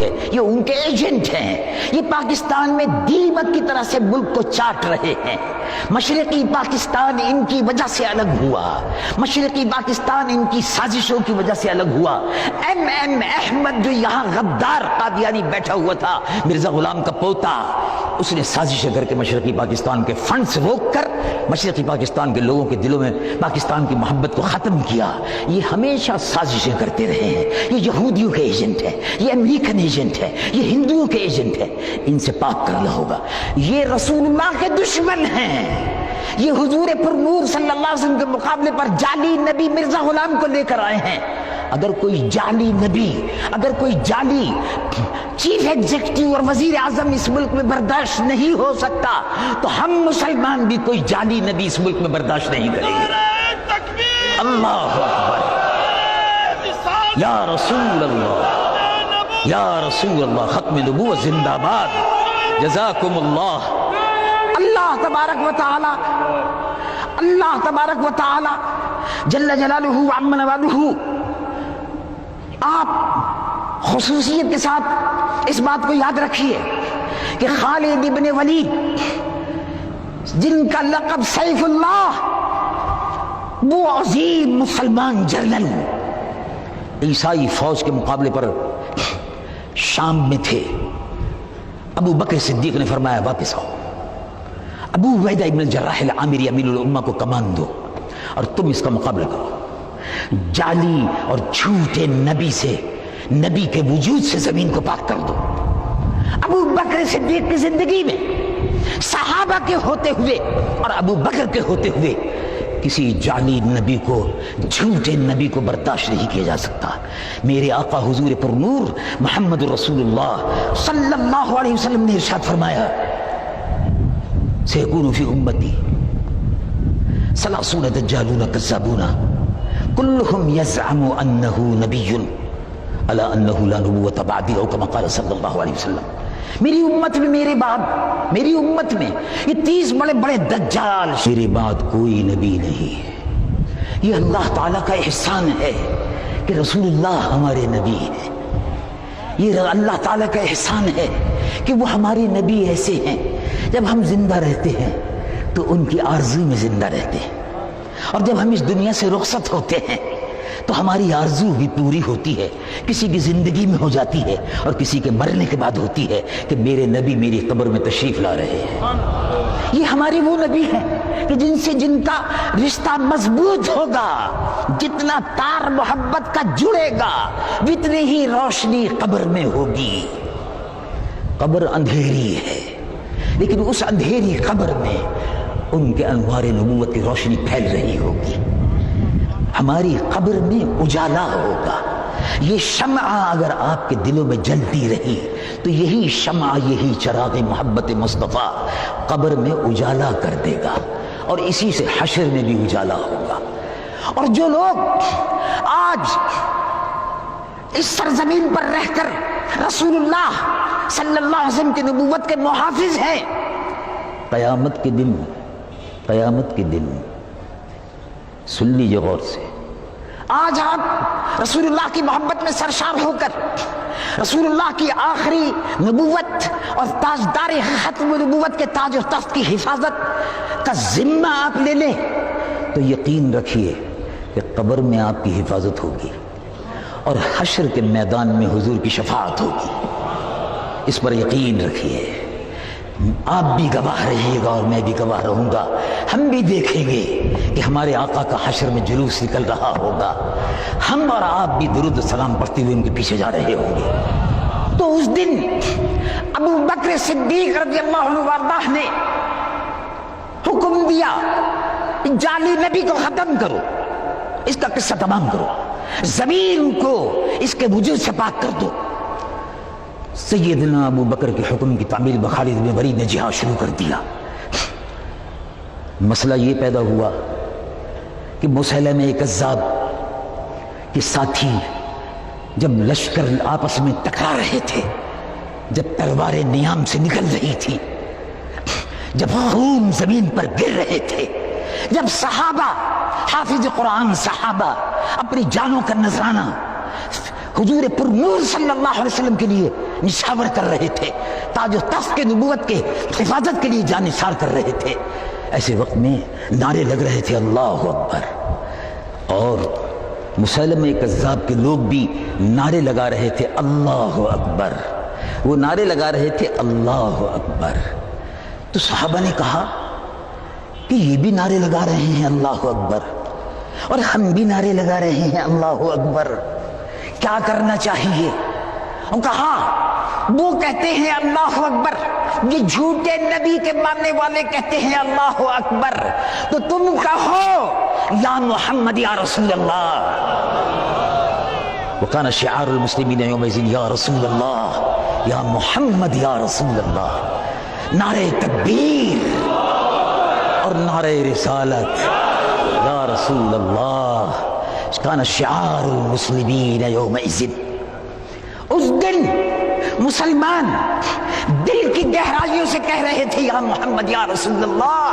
ہے، یہ ان کے ایجنٹ ہیں، یہ پاکستان میں دیمک کی طرح سے ملک کو چاٹ رہے ہیں۔ مشرقی پاکستان ان کی وجہ سے الگ ہوا، مشرقی پاکستان ان کی سازشوں کی وجہ سے الگ ہوا۔ ایم احمد جو یہاں غدار قادیانی بیٹھا ہوا تھا، مرزا غلام کا پوتا، اس نے سازشیں کر کے مشرقی پاکستان کے فنڈز روک کر مشرقی پاکستان کے لوگوں کے دلوں میں پاکستان کی محبت کو ختم کیا۔ یہ ہمیشہ سازشیں کرتے رہے ہیں، یہ یہودیوں کے ایجنٹ ہے، یہ امریکن ایجنٹ ہے، یہ ہندوؤں کے ایجنٹ ہے، ان سے پاک کرنا ہوگا۔ یہ رسول اللہ کے دشمن ہیں، یہ حضور پر نور صلی اللہ علیہ وسلم کے مقابلے پر جعلی نبی مرزا غلام کو لے کر آئے ہیں۔ اگر کوئی جعلی نبی، اگر کوئی جعلی چیف ایگزیکٹو اور وزیر اعظم اس ملک میں برداشت نہیں ہو سکتا تو ہم مسلمان بھی کوئی جعلی نبی اس ملک میں برداشت نہیں کریں گے۔ اللہ اکبر، یا رسول اللہ، یا رسول اللہ، ختم نبوت زندہ باد، جزاکم اللہ۔ اللہ تبارک و تعالی، اللہ تبارک و تعالی جل جلالہ وعم نوالہ، آپ خصوصیت کے ساتھ اس بات کو یاد رکھیے کہ خالد ابن ولید جن کا لقب سیف اللہ، وہ عظیم مسلمان جنرل عیسائی فوج کے مقابلے پر شام میں تھے۔ ابو بکر صدیق نے فرمایا واپس آؤ، ابو عبیدہ ابن الجراح العامری امیر الامہ کو کمان دو اور تم اس کا مقابلہ کرو۔ جعلی اور جھوٹے نبی سے، نبی کے وجود سے زمین کو پاک کر دو۔ ابو بکر صدیق کی زندگی میں صحابہ کے ہوتے ہوئے اور ابو بکر کے ہوتے ہوئے کسی جعلی نبی کو، جھوٹے نبی کو برداشت نہیں کیا جا سکتا۔ میرے آقا حضور پر نور محمد رسول اللہ صلی اللہ علیہ وسلم نے ارشاد فرمایا، سيكون في أمتي 30 دجالون كذابون كلهم يزعم أنه نبي ألا أنه لا نبوة بعدي، أو كما قال صلی اللہ علیہ وسلم۔ میری امت میں، میرے بعد، میری امت میں یہ 30 بڑے بڑے دجال، میرے بعد کوئی نبی نہیں ہے۔ یہ اللہ تعالیٰ کا احسان ہے کہ رسول اللہ ہمارے نبی ہیں، یہ اللہ تعالیٰ کا احسان ہے کہ وہ ہمارے نبی ایسے ہیں جب ہم زندہ رہتے ہیں تو ان کی آرزو میں زندہ رہتے ہیں، اور جب ہم اس دنیا سے رخصت ہوتے ہیں تو ہماری آرزو بھی پوری ہوتی ہے، کسی کی زندگی میں ہو جاتی ہے اور کسی کے مرنے کے بعد ہوتی ہے کہ میرے نبی میری قبر میں تشریف لا رہے ہیں۔ یہ ہمارے وہ نبی ہیں کہ جن کا رشتہ مضبوط ہوگا، جتنا تار محبت کا جڑے گا اتنی ہی روشنی قبر میں ہوگی۔ قبر اندھیری ہے لیکن اس اندھیری قبر میں ان کے انوار نبوت کی روشنی پھیل رہی ہوگی، ہماری قبر میں اجالا ہوگا۔ یہ شمع اگر آپ کے دلوں میں جلتی رہی تو یہی شمع، یہی چراغ محبت مصطفیٰ قبر میں اجالا کر دے گا، اور اسی سے حشر میں بھی اجالا ہوگا۔ اور جو لوگ آج اس سرزمین پر رہ کر رسول اللہ صلی اللہ علیہ وسلم کی نبوت کے محافظ ہیں، قیامت کے دن، قیامت کے دن سن لیجیے غور سے، آج آپ رسول اللہ کی محبت میں سرشار ہو کر رسول اللہ کی آخری نبوت اور تاجدار ختم نبوت کے تاج و تخت کی حفاظت کا ذمہ آپ لے لیں تو یقین رکھیے کہ قبر میں آپ کی حفاظت ہوگی اور حشر کے میدان میں حضور کی شفاعت ہوگی، اس پر یقین رکھیے۔ آپ بھی گواہ رہیے گا اور میں بھی گواہ رہوں گا، ہم بھی دیکھیں گے کہ ہمارے آقا کا حشر میں جلوس نکل رہا ہوگا، ہم اور آپ بھی درود و سلام پڑھتے ہوئے ان کے پیچھے جا رہے ہوں گے۔ تو اس دن ابو بکر صدیق رضی اللہ عنہ وارضاہ نے حکم دیا جعلی نبی کو ختم کرو، اس کا قصہ تمام کرو، زمین کو اس کے وجود سے پاک کر دو۔ سیدنا ابو بکر کے حکم کی تعمیل بخالد بن ولید نے جہاد شروع کر دیا۔ مسئلہ یہ پیدا ہوا کہ مسیلمہ کذاب کے ساتھی جب لشکر آپس میں ٹکرا رہے تھے، جب تلواریں نیام سے نکل رہی تھی، جب خون زمین پر گر رہے تھے، جب صحابہ، حافظ قرآن صحابہ اپنی جانوں کا نذرانہ حضور پر نور صلی اللہ علیہ وسلم کے لیے نشاور کر رہے تھے، تاج و تخت کے نبوت کے حفاظت کے لیے جان نثار کر رہے تھے، ایسے وقت میں نعرے لگ رہے تھے اللہ اکبر، اور مسلمہ کذاب کے لوگ بھی نعرے لگا رہے تھے اللہ اکبر، وہ نعرے لگا رہے تھے اللہ اکبر۔ تو صحابہ نے کہا کہ یہ بھی نعرے لگا رہے ہیں اللہ اکبر اور ہم بھی نعرے لگا رہے ہیں اللہ اکبر، کیا کرنا چاہیے؟ اور کہا وہ کہتے ہیں اللہ اکبر، یہ جھوٹے نبی کے ماننے والے کہتے ہیں اللہ اکبر، تو تم کہو یا محمد یا رسول اللہ۔ وکان شعار المسلمین یومئذ یا رسول اللہ یا محمد یا رسول اللہ، نعرہ تکبیر اور نعرہ رسالت یا رسول اللہ کان شعار المسلمین یومئذ۔ اس دن مسلمان دل کی گہرائیوں سے کہہ رہے تھے یا محمد یا رسول اللہ۔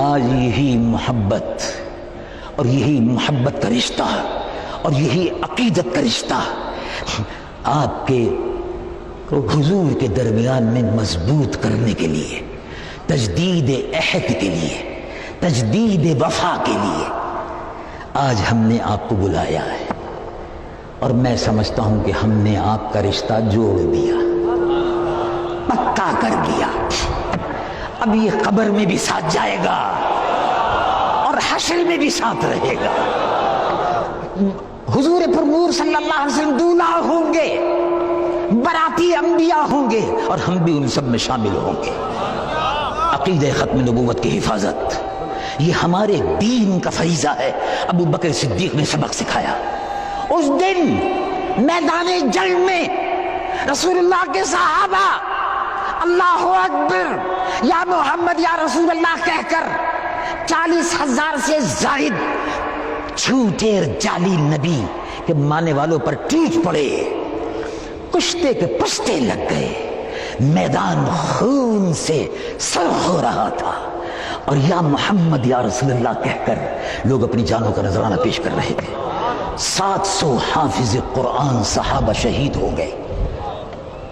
آج یہی محبت اور یہی محبت کا رشتہ اور یہی عقیدت کا رشتہ آپ کے حضور کے درمیان میں مضبوط کرنے کے لیے، تجدید عہد کے لیے، تجدید وفا کے لیے آج ہم نے آپ کو بلایا ہے، اور میں سمجھتا ہوں کہ ہم نے آپ کا رشتہ جوڑ دیا، پکا کر دیا۔ اب یہ قبر میں بھی ساتھ جائے گا اور حشر میں بھی ساتھ رہے گا۔ حضور پر نور صلی اللہ علیہ وسلم دولہا ہوں گے، براتی انبیاء ہوں گے، اور ہم بھی ان سب میں شامل ہوں گے۔ عقیدہ ختم نبوت کی حفاظت یہ ہمارے دین کا فریضہ ہے۔ ابو بکر صدیق نے سبق سکھایا۔ اس دن میدان جنگ میں رسول اللہ کے صحابہ اللہ اکبر یا محمد یا رسول اللہ کہہ کر 40,000 سے زائد جھوٹے اور جعلی نبی کے ماننے والوں پر ٹوٹ پڑے، کشتے کے پشتے لگ گئے، میدان خون سے سرخ ہو رہا تھا، اور یا محمد یا رسول اللہ کہہ کر لوگ اپنی جانوں کا نذرانہ پیش کر رہے تھے۔ 700 حافظ قرآن صحابہ شہید ہو گئے۔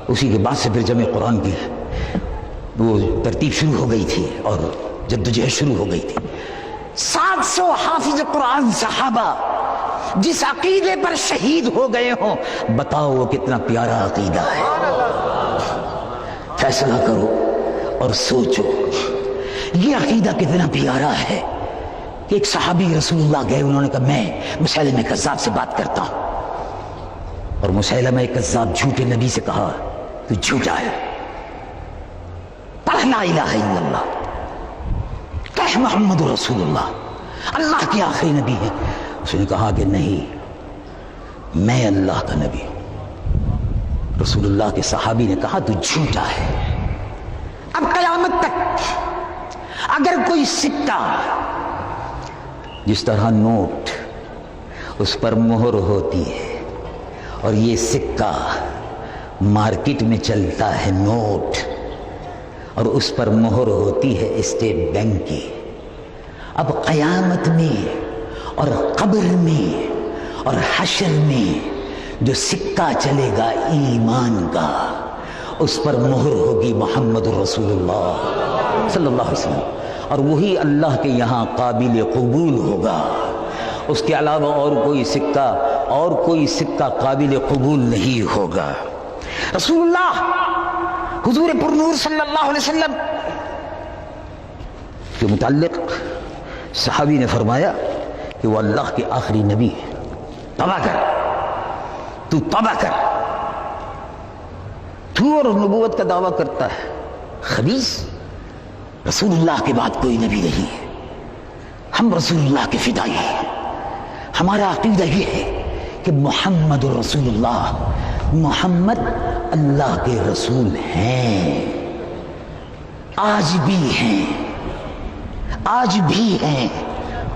اسی کے بعد سے پھر جمع قرآن کی وہ ترتیب شروع ہو گئی تھی اور جدوجہد شروع ہو گئی تھی۔ 700 حافظ قرآن صحابہ جس عقیدے پر شہید ہو گئے ہوں، بتاؤ وہ کتنا پیارا عقیدہ ہے۔ فیصلہ کرو اور سوچو یہ عقیدہ کتنا پیارا ہے کہ ایک صحابی رسول اللہ گئے، انہوں نے کہا میں مسیلمہ کذاب سے بات کرتا ہوں، اور مسیلمہ کذاب جھوٹے نبی سے کہا تو جھوٹا ہے، پڑھ لا الہ الا اللہ، کہہ محمد رسول اللہ، اللہ کے آخری نبی ہے۔ اس نے کہا کہ نہیں، میں اللہ کا نبی ہوں۔ رسول اللہ کے صحابی نے کہا تو جھوٹا ہے۔ اب قیامت تک اگر کوئی سکہ جس طرح نوٹ اس پر مہر ہوتی ہے، اور یہ سکہ مارکیٹ میں چلتا ہے نوٹ، اور اس پر مہر ہوتی ہے اسٹیٹ بینک کی، اب قیامت میں اور قبر میں اور حشر میں جو سکہ چلے گا ایمان کا، اس پر مہر ہوگی محمد رسول اللہ صلی اللہ علیہ وسلم، اور وہی اللہ کے یہاں قابل قبول ہوگا۔ اس کے علاوہ اور کوئی سکہ قابل قبول نہیں ہوگا۔ رسول اللہ حضور پر نور صلی اللہ علیہ وسلم کے متعلق صحابی نے فرمایا کہ وہ اللہ کے آخری نبی ہے، توبہ کر، تو توبہ کر، تو اور نبوت کا دعویٰ کرتا ہے خبیث، رسول اللہ کے بعد کوئی نبی نہیں ہے، ہم رسول اللہ کے فدائی ہیں، ہمارا عقیدہ یہ ہے کہ محمد رسول اللہ، محمد اللہ کے رسول ہیں، آج بھی ہیں، آج بھی ہیں،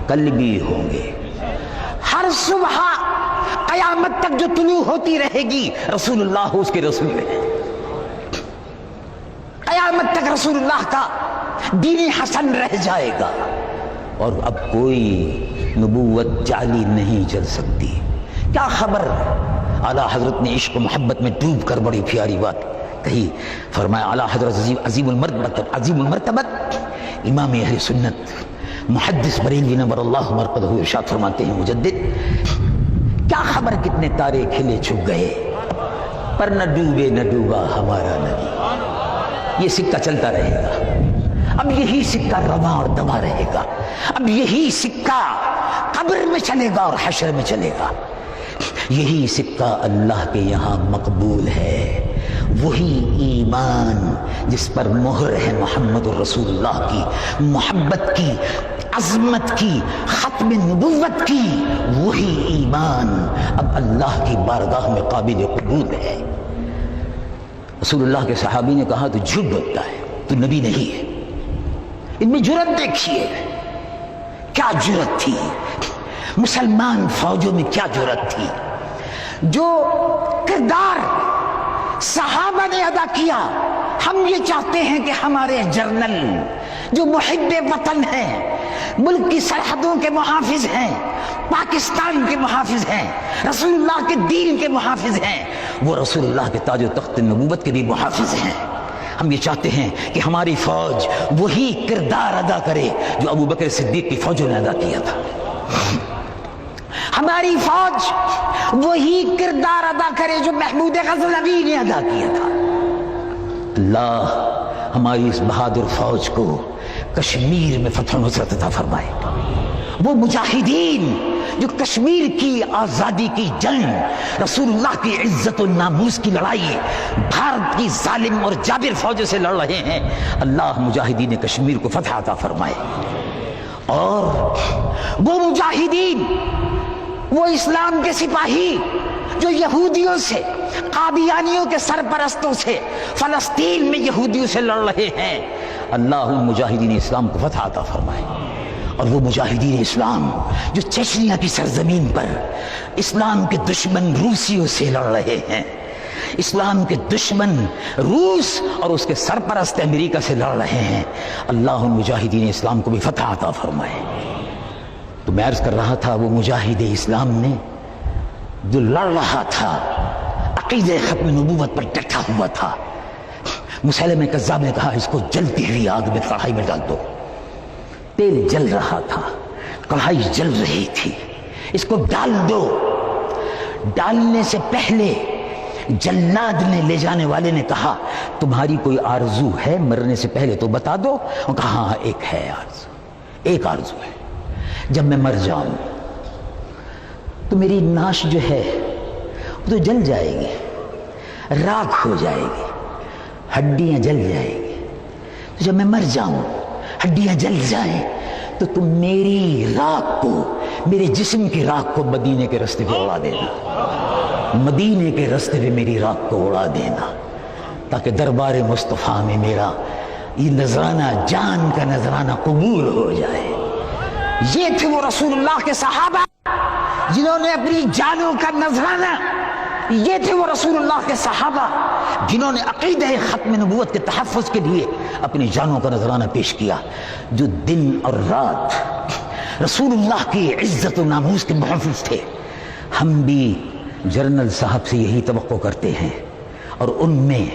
کل بھی ہوں گے۔ ہر صبح قیامت تک جو طلوع ہوتی رہے گی رسول اللہ اس کے رسول ہیں، قیامت تک رسول اللہ کا دین حسن رہ جائے گا، اور اب کوئی نبوت جعلی نہیں چل سکتی، کیا خبر؟ اعلیٰ حضرت نے عشق و محبت میں ڈوب کر بڑی پیاری بات کہی. فرمایا اعلیٰ حضرت عظیم المرتبت امام اہل سنت محدث بریلوی نور اللہ مرقدہ ارشاد فرماتے ہیں مجدد، کیا خبر کتنے تارے کھلے چھپ گئے پر نہ ڈوبے نہ ڈوبا ہمارا نبی. یہ سکہ چلتا رہے گا، اب یہی سکہ رواں اور دواں رہے گا، اب یہی سکہ قبر میں چلے گا اور حشر میں چلے گا. یہی سکہ اللہ کے یہاں مقبول ہے، وہی ایمان جس پر مہر ہے محمد الرسول اللہ کی محبت کی، عظمت کی، ختم نبوت کی، وہی ایمان اب اللہ کی بارگاہ میں قابل قبول ہے. رسول اللہ کے صحابی نے کہا تو جھوٹ بولتا ہے، تو نبی نہیں ہے. ان میں جرأت دیکھیے، کیا جرأت تھی مسلمان فوجوں میں، کیا جرأت تھی. جو کردار صحابہ نے ادا کیا، ہم یہ چاہتے ہیں کہ ہمارے جرنل جو محب وطن ہیں، ملک کی سرحدوں کے محافظ ہیں، پاکستان کے محافظ ہیں، رسول اللہ کے دین کے محافظ ہیں، وہ رسول اللہ کے تاج و تخت نبوت کے بھی محافظ ہیں. ہم یہ چاہتے ہیں کہ ہماری فوج وہی کردار ادا کرے جو ابو بکر صدیق کی فوجوں نے ادا کیا تھا. ہماری فوج وہی کردار ادا کرے جو محمود غزنوی نے ادا کیا تھا. اللہ ہماری اس بہادر فوج کو کشمیر میں فتح و نصرت عطا فرمائے. وہ مجاہدین جو کشمیر کی آزادی کی جنگ، رسول اللہ کی عزت و ناموس کی لڑائی بھارت کی ظالم اور جابر فوجوں سے لڑ رہے ہیں، اللہ مجاہدین کشمیر کو فتح عطا فرمائے. اور وہ مجاہدین، وہ اسلام کے سپاہی جو یہودیوں سے، قادیانیوں کے سرپرستوں سے، فلسطین میں یہودیوں سے لڑ رہے ہیں، اللہ ان مجاہدین اسلام کو فتح عطا فرمائے. اور وہ مجاہدین اسلام جو چچنیا کی سرزمین پر اسلام کے دشمن روسیوں سے لڑ رہے ہیں، اسلام کے دشمن روس اور اس کے سرپرست امریکہ سے لڑ رہے ہیں، اللہ ان مجاہدین اسلام کو بھی فتح عطا فرمائے. تو میں عرض کر رہا تھا، وہ مجاہد اسلام نے جو لڑ رہا تھا، عقیدہ ختم نبوت پر ڈٹا ہوا تھا. مسیلمہ کذاب نے کہا اس کو جلتی ہوئی آگ میں کڑھائی میں ڈال دو. تیل جل رہا تھا، کڑھائی جل رہی تھی، اس کو ڈال دو. ڈالنے سے پہلے جلاد نے، لے جانے والے نے کہا تمہاری کوئی آرزو ہے مرنے سے پہلے تو بتا دو. وہ کہا ہاں ایک ہے آرزو، ایک آرزو ہے، جب میں مر جاؤں تو میری ناش جو ہے وہ تو جل جائے گی، راکھ ہو جائے گی، ہڈیاں جل جائے گی. تو جب میں مر جاؤں، ہڈیاں جل جائیں، تو تم میری راکھ کو، میرے جسم کی راکھ کو مدینے کے راستے پہ اڑا دینا، مدینے کے راستے پہ میری راکھ کو اڑا دینا، تاکہ دربار مصطفیٰ میں میرا یہ نذرانہ، جان کا نذرانہ قبول ہو جائے. یہ تھے وہ رسول اللہ کے صحابہ جنہوں نے اپنی جانوں کا نذرانہ، یہ تھے وہ رسول اللہ کے صحابہ جنہوں نے عقیدہ ختم نبوت کے تحفظ کے لیے اپنی جانوں کا نذرانہ پیش کیا، جو دن اور رات رسول اللہ کی عزت و ناموس کے محافظ تھے. ہم بھی جنرل صاحب سے یہی توقع کرتے ہیں، اور ان میں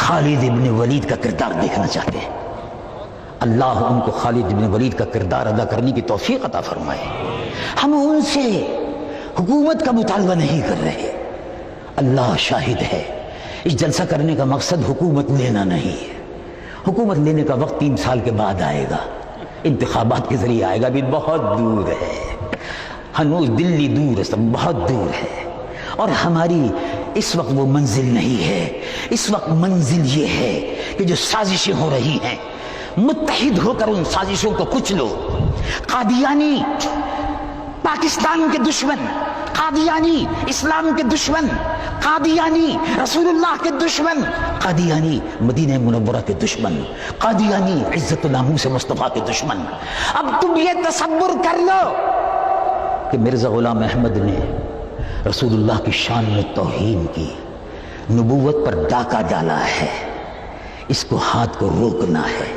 خالد ابن ولید کا کردار دیکھنا چاہتے ہیں. اللہ ان کو خالد ابن ولید کا کردار ادا کرنے کی توفیق عطا فرمائے. ہم ان سے حکومت کا مطالبہ نہیں کر رہے، اللہ شاہد ہے. اس جلسہ کرنے کا مقصد حکومت لینا نہیں ہے. حکومت لینے کا وقت 3 سال کے بعد آئے گا، انتخابات کے ذریعے آئے گا، بھی بہت دور ہے. ہنوز دلی دور ہے، سب بہت دور ہے، اور ہماری اس وقت وہ منزل نہیں ہے. اس وقت منزل یہ ہے کہ جو سازشیں ہو رہی ہیں، متحد ہو کر ان سازشوں کو کچلو. قادیانی پاکستان کے دشمن، قادیانی اسلام کے دشمن، قادیانی رسول اللہ کے دشمن، قادیانی مدینہ منورہ کے دشمن، قادیانی عزت و ناموس مصطفیٰ کے دشمن. اب تم یہ تصور کر لو کہ مرزا غلام احمد نے رسول اللہ کی شان میں توہین کی، نبوت پر ڈاکہ ڈالا ہے، اس کو ہاتھ کو روکنا ہے.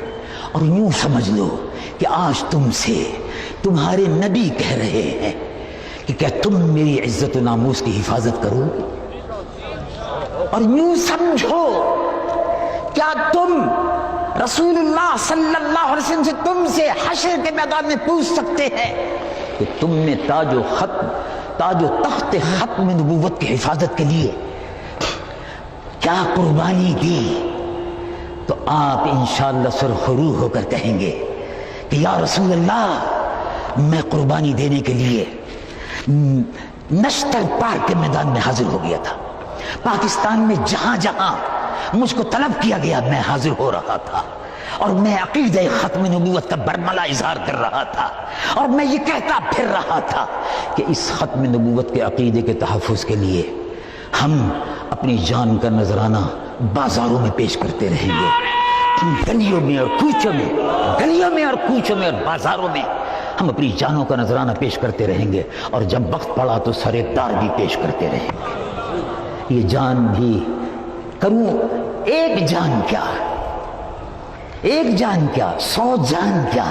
اور یوں سمجھ لو کہ آج تم سے تمہارے نبی کہہ رہے ہیں کہ کیا تم میری عزت و ناموس کی حفاظت کرو گے؟ اور یوں سمجھو، کیا تم رسول اللہ صلی اللہ علیہ وسلم سے تم سے حشر کے میدان میں پوچھ سکتے ہیں کہ تم نے تاج و تخت ختم نبوت کی حفاظت کے لیے کیا قربانی دی؟ تو آپ انشاءاللہ سرخرو ہو کر کہیں گے کہ یا رسول اللہ، میں قربانی دینے کے لیے نشتر پارک کے میدان میں حاضر ہو گیا تھا، پاکستان میں جہاں جہاں مجھ کو طلب کیا گیا میں حاضر ہو رہا تھا، اور میں عقیدہ ختم نبوت کا برملا اظہار کر رہا تھا، اور میں یہ کہتا پھر رہا تھا کہ اس ختم نبوت کے عقیدے کے تحفظ کے لیے ہم اپنی جان کا نذرانہ بازاروں میں پیش کرتے رہیں گے، گلیوں میں اور کوچوں میں اور بازاروں میں ہم اپنی جانوں کا نذرانہ پیش کرتے رہیں گے، اور جب وقت پڑا تو سر دار بھی پیش کرتے رہیں گے۔ یہ جان بھی کروں، ایک جان کیا 100 جان کیا،